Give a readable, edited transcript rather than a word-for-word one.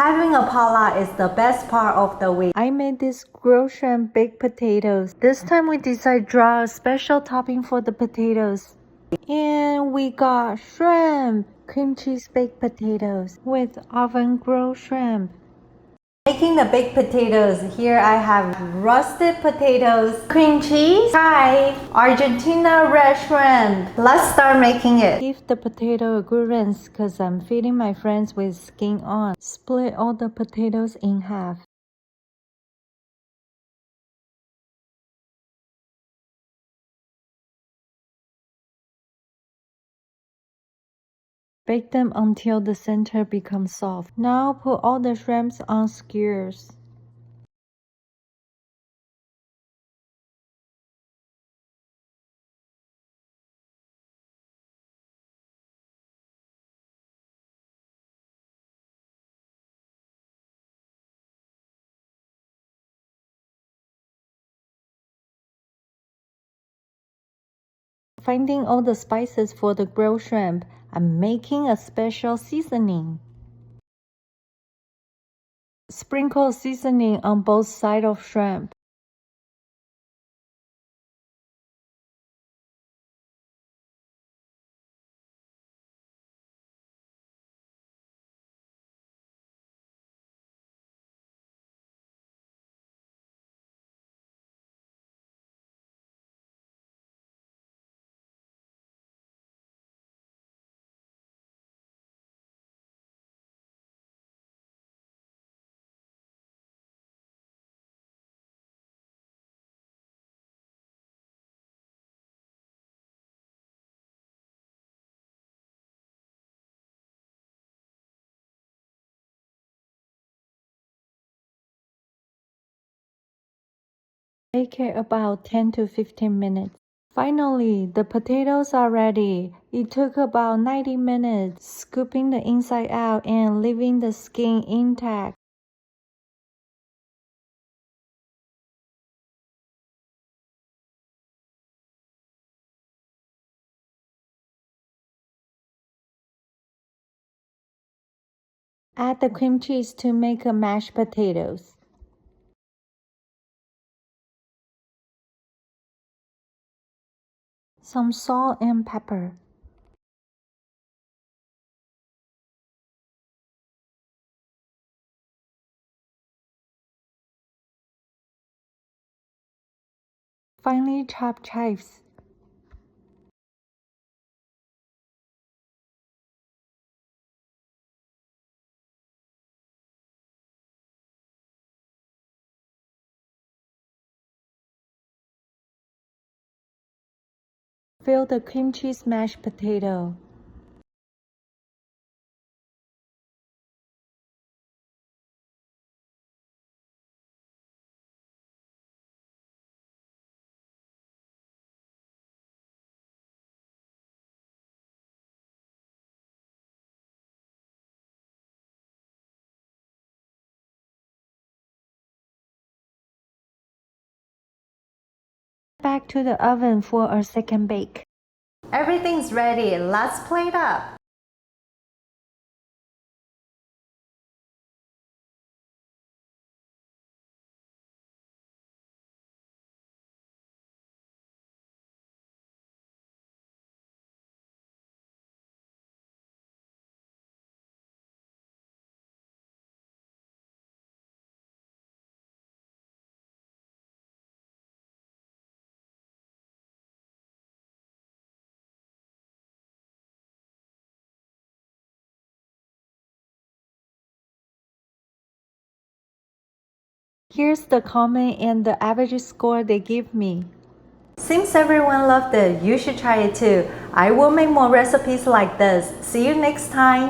Having a potluck is the best part of the week. I made this grilled shrimp baked potatoes. This time we decided to draw a special topping for the potatoes. And we got shrimp, cream cheese baked potatoes with oven grilled shrimp. Making the baked potatoes, here I have roasted potatoes, cream cheese, chives, Argentina red shrimp. Let's start making it. Give the potato a good rinse because I'm feeding my friends with skin on. Split all the potatoes in half. Bake them until the center becomes soft. Now put all the shrimps on skewers. Finding all the spices for the grilled shrimp, I'm making a special seasoning. Sprinkle seasoning on both sides of shrimp. Bake it about 10 to 15 minutes. Finally, the potatoes are ready. It took about 90 minutes, scooping the inside out and leaving the skin intact. Add the cream cheese to make a mashed potatoes. Some salt and pepper. Finely chopped chives. Fill the cream cheese mashed potato. Back to the oven for a second bake. Everything's ready. Let's plate up. Here's the comment and the average score they give me. Seems everyone loved it. You should try it too. I will make more recipes like this. See you next time.